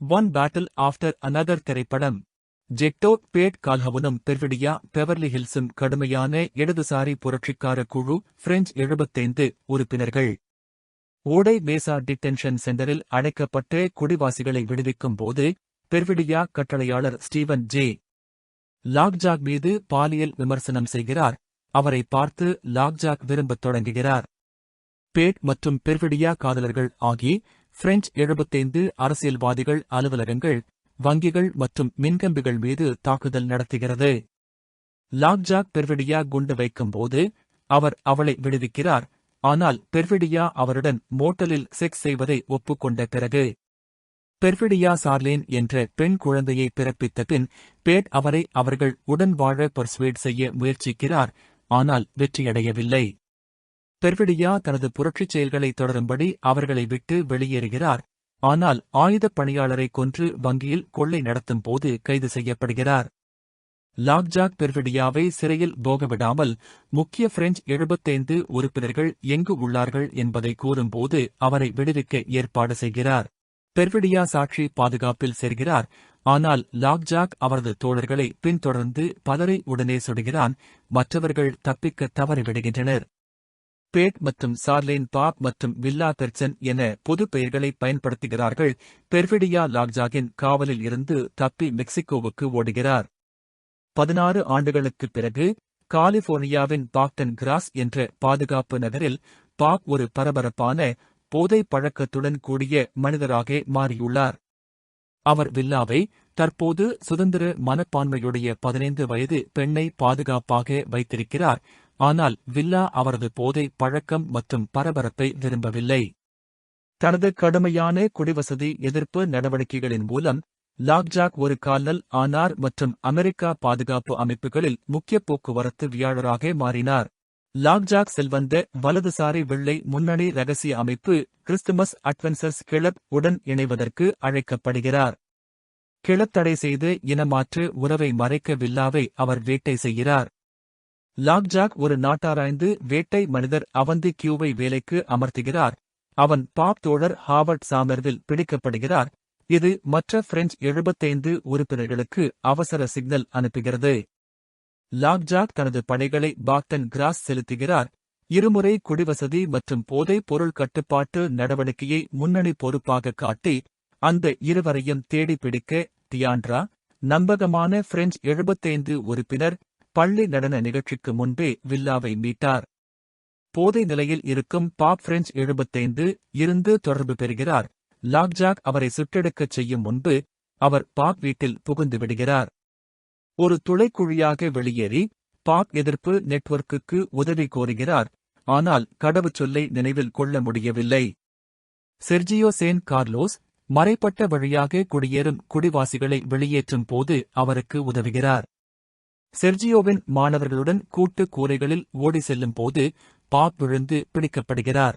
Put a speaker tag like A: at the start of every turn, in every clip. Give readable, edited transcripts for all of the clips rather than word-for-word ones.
A: One battle after another திரைப்படம். ஜெக்டோ bad கால்ஹவுனும் பெர்விடியா Beverly ஹில்ஸும் கடுமையான இடதுசாரி புரட்சிக்கார குழு பிரெஞ்சு 75 உறுப்பினர்கள். ஓடை மேசா டிடென்ஷன் சென்டரில் அடைக்கப்பட்ட குடிவாசிகளை விடுவிக்கும் போது பெர்விடியா கட்டளையாளர் ஸ்டீவன் ஜே. லாக்ஜாக் மீது பாலியல் விமர்சனம் செய்கிறார். அவரை பார்த்து லாக்ஜாக் விரும்பத் தொடங்குகிறார். பேட் மற்றும் பெர்விடியா காதலர்கள் ஆகி பிரெஞ்சு 75 அரசியல்வாதிகள் அலுவலகங்கள், வங்கிகள் மற்றும் மின்கம்பிகள் மீது தாக்குதல் நடத்துகிறது. லாக்ஜாக் பெர்விடியா குண்டு வைக்கும்போது அவர் அவளை விடுவிக்கிறார். ஆனால் பெர்விடியா அவருடன் மோட்டலில் செக்ஸ் செய்வதை ஒப்புக்கொண்ட பிறகு பெர்விடியா சார்லேன் என்ற பெண் குழந்தையை பிறப்பித்த பின் பேட் அவரை அவர்கள் உடன் வாழ பர்சுவேட் செய்ய முயற்சிக்கிறார். ஆனால் வெற்றியடையவில்லை. பெர்விடியா தனது புரட்சிச் செயல்களை தொடரும்படி அவர்களை விட்டு வெளியேறுகிறார். ஆனால் ஆயுதப் பணியாளரை கொன்று வங்கியில் கொள்ளை நடத்தும் போது கைது செய்யப்படுகிறார். லாக்ஜாக் பெர்விடியாவை சிறையில் போகவிடாமல் முக்கிய பிரெஞ்சு 75 உறுப்பினர்கள் எங்கு உள்ளார்கள் என்பதை கூறும்போது அவரை விடுவிக்க ஏற்பாடு செய்கிறார். பெர்விடியா சாட்சி பாதுகாப்பில் சேர்கிறார். ஆனால் லாக்ஜாக் அவரது தோழர்களை பின்தொடர்ந்து பலரை உடனே சுடுகிறான். மற்றவர்கள் தப்பிக்க தவறிவிடுகின்றனர். பேட் மற்றும் சார்லேன் பாப் மற்றும் வில்லா பெர்சன் என பொது பெயர்களை பயன்படுத்துகிறார்கள். பெர்விடியா லாக்ஜாகின் காவலில் இருந்து தப்பி மெக்சிகோவுக்கு ஓடுகிறார். 16 ஆண்டுகளுக்குப் பிறகு காலிபோர்னியாவின் பாக்டன் கிராஸ் என்ற பாதுகாப்பு நகரில் பாப் ஒரு பரபரப்பான போதை பழக்கத்துடன் கூடிய மனிதராக மாறியுள்ளார். அவர் வில்லாவை, தற்போது சுதந்திர மனப்பான்மையுடைய 15 வயது பெண்ணை பாதுகாப்பாக வைத்திருக்கிறார். ஆனால் வில்லா அவரது போதை பழக்கம் மற்றும் பரபரப்பை விரும்பவில்லை. தனது கடுமையான குடிவசதி எதிர்ப்பு நடவடிக்கைகளின் மூலம் லாக்ஜாக் ஒரு கால்நல் ஆனார் மற்றும் அமெரிக்கா பாதுகாப்பு அமைப்புகளில் முக்கிய போக்குவரத்து வியாழராக மாறினார். லாக்ஜாக் செல்வந்த வலதுசாரி வெள்ளை முன்னணி ரகசிய அமைப்பு கிறிஸ்துமஸ் அட்வென்ச்சர்ஸ் கிளப் உடன் இணைவதற்கு அழைக்கப்படுகிறார். கிளப் தடை செய்து இனமாற்று உறவை மறைக்க வில்லாவை அவர் வேட்டை செய்கிறார். லாக்ஜாக் ஒரு நாட்டாராய்ந்து வேட்டை மனிதர் அவந்தி கியூவை வேலைக்கு அமர்த்துகிறார். அவன் பாப் தோழர் ஹாவர்ட் சாமர்வில் பிடிக்கப்படுகிறார். இது மற்ற பிரெஞ்சு 75 உறுப்பினர்களுக்கு அவசர சிக்னல் அனுப்புகிறது. லாக்ஜாக் தனது படைகளை பாக்டன் கிராஸ் செலுத்துகிறார். இருமுறை குடிவசதி மற்றும் போதைப் பொருள் கட்டுப்பாட்டு நடவடிக்கையை முன்னணி பொறுப்பாக காட்டி அந்த இருவரையும் தேடி பிடிக்க டியாண்ட்ரா, நம்பகமான பிரெஞ்சு 75 உறுப்பினர், பள்ளி நடன நிகழ்ச்சிக்கு முன்பே வில்லாவை மீட்டார். போதை நிலையில் இருக்கும் பாப் பிரெஞ்சு 75 இருந்து தொடர்பு பெறுகிறார். லாக்ஜாக் அவரை சுட்டெடுக்கச் செய்யும் முன்பு அவர் பாப் வீட்டில் புகுந்து விடுகிறார். ஒரு துளைக்குழியாக வெளியேறி பாப் எதிர்ப்பு நெட்வொர்க்குக்கு உதவி கோருகிறார். ஆனால் கடவுச்சொல்லை நினைவில் கொள்ள முடியவில்லை. செர்ஜியோ சேன் கார்லோஸ் மறைப்பட்ட வழியாக குடியேறும் குடிவாசிகளை வெளியேற்றும் போது அவருக்கு உதவுகிறார். செர்ஜியோவின் மாணவர்களுடன் கூட்டு கூரைகளில் ஓடி செல்லும் போது பாப் விழுந்து பிடிக்கப்படுகிறார்.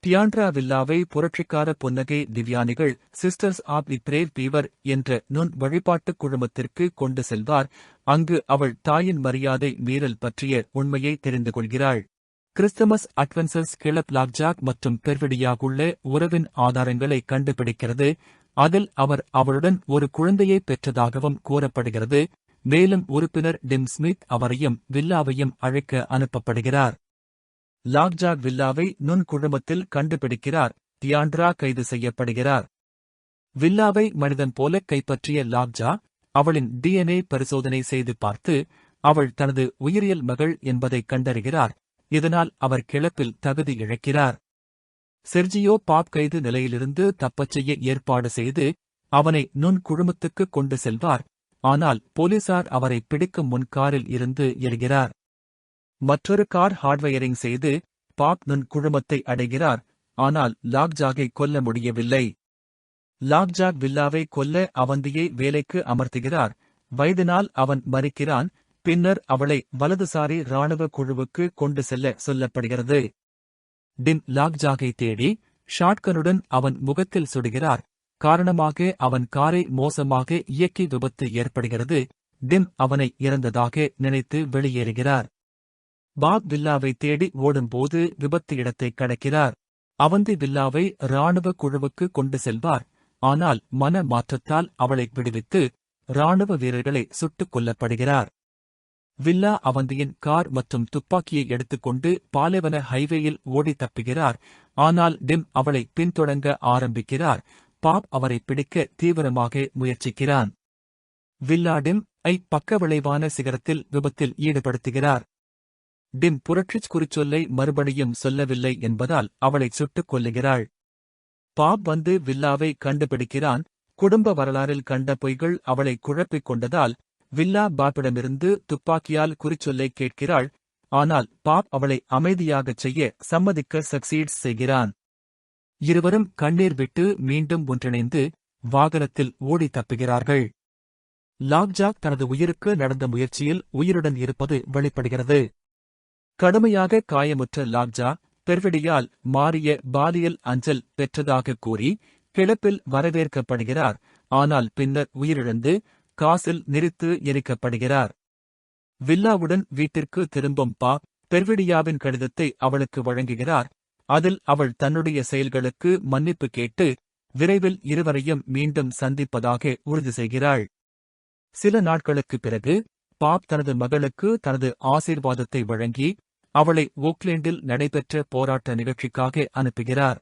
A: டியாண்ட்ரா வில்லாவை புரட்சிக்கார புன்னகை திவ்யானிகள் sisters of the brave beaver என்ற நுண் வழிபாட்டுக் குழுமத்திற்கு கொண்டு செல்வார். அங்கு அவள் தாயின் மரியாதை மீறல் பற்றிய உண்மையை தெரிந்து கொள்கிறாள். கிறிஸ்துமஸ் அட்வென்ச்சர்ஸ் கிளப் லாக்ஜாக் மற்றும் பெர்விடியாகுள்ள உறவின் ஆதாரங்களை கண்டுபிடிக்கிறது. அதில் அவர் அவளுடன் ஒரு குழந்தையை பெற்றதாகவும் கூறப்படுகிறது. மேலும் உறுப்பினர் டிம் ஸ்மித் அவரையும் வில்லாவையும் அழைக்க அனுப்பப்படுகிறார். லாக்ஜாக் வில்லாவை நுண் குழுமத்தில் கண்டுபிடிக்கிறார். டியாண்ட்ரா கைது செய்யப்படுகிறார். வில்லாவை மனிதன் போல கைப்பற்றிய லாக்ஜா அவளின் DNA பரிசோதனை செய்து பார்த்து அவள் தனது உயிரியல் மகள் என்பதை கண்டறிகிறார். இதனால் அவர் கிளப்பில் தகுதி இழக்கிறார். செர்ஜியோ பாப் கைது நிலையிலிருந்து தப்பச் செய்ய ஏற்பாடு செய்து அவனை நுண் குழுமத்துக்கு கொண்டு செல்வார். ஆனால் போலீசார் அவரை பிடிக்கும் முன் காரில் இருந்து எறிகிறார். மற்றொரு கார் ஹார்ட்வயரிங் செய்து பாப் நுண் குழுமத்தை அடைகிறார். ஆனால் லாக்ஜாகை கொல்ல முடியவில்லை. லாக்ஜாக் வில்லாவை கொல்ல அவந்தியை வேலைக்கு அமர்த்துகிறார். வயதினால் அவன் மறிக்கிறான். பின்னர் அவளை வலதுசாரி இராணுவ குழுவுக்கு கொண்டு செல்ல சொல்லப்படுகிறது. டிம் லாக்ஜாகை தேடி ஷாட்கனுடன் அவன் முகத்தில் சுடுகிறார். காரணமாக அவன் காரை மோசமாக இயக்கி விபத்து ஏற்படுகிறது. டிம் அவனை இறந்ததாக நினைத்து வெளியேறுகிறார். பாப் வில்லாவை தேடி ஓடும்போது விபத்து இடத்தை கடக்கிறார். அவந்தி வில்லாவை இராணுவ குழுவுக்கு கொண்டு செல்வார். ஆனால் மன மாற்றத்தால் அவளை விடுவித்து இராணுவ வீரர்களை சுட்டுக் கொல்லப்படுகிறார். வில்லா அவந்தியின் கார் மற்றும் துப்பாக்கியை எடுத்துக்கொண்டு பாலைவன ஹைவேயில் ஓடி தப்புகிறார். ஆனால் டிம் அவளை பின்தொடங்க ஆரம்பிக்கிறார். பாப் அவரை பிடிக்க தீவிரமாக முயற்சிக்கிறான். வில்லா டிம் ஐ பக்கவிளைவான சிகரத்தில் விபத்தில் ஈடுபடுத்துகிறார். டிம் புரட்சிச் குறிச்சொல்லை மறுபடியும் சொல்லவில்லை என்பதால் அவளை சுட்டுக் கொல்லுகிறாள். பாப் வந்து வில்லாவை கண்டுபிடிக்கிறான். குடும்ப வரலாறில் கண்ட பொய்கள் அவளை குழப்பிக் கொண்டதால் வில்லா பாப்பிடமிருந்து துப்பாக்கியால் குறிச்சொல்லை கேட்கிறாள். ஆனால் பாப் அவளை அமைதியாகச் செய்ய சம்மதிக்க சக்சீட்ஸ் செய்கிறான். இருவரும் கண்ணீர் விட்டு மீண்டும் ஒன்றிணைந்து வாகனத்தில் ஓடி தப்புகிறார்கள். லாக்ஜாக் தனது உயிருக்கு நடந்த முயற்சியில் உயிருடன் இருப்பது வெளிப்படுகிறது. கடுமையாக காயமுற்ற லாக்ஜா பெர்விடியால் மாறிய பாலியல் அஞ்சல் பெற்றதாக கூறி கிளப்பில் வரவேற்கப்படுகிறார். ஆனால் பின்னர் உயிரிழந்து காசில் நெரித்து எரிக்கப்படுகிறார். வில்லாவுடன் வீட்டிற்கு திரும்பும் பாப் பெர்விடியாவின் கடிதத்தை அவளுக்கு வழங்குகிறார். அதில் அவள் தன்னுடைய செயல்களுக்கு மன்னிப்பு கேட்டு விரைவில் இருவரையும் மீண்டும் சந்திப்பதாக உறுதி செய்கிறாள். சில நாட்களுக்குப் பிறகு பாப் தனது மகளுக்கு தனது ஆசீர்வாதத்தை வழங்கி அவளை ஓக்லேண்டில் நடைபெற்ற போராட்ட நிகழ்ச்சிக்காக அனுப்புகிறார்.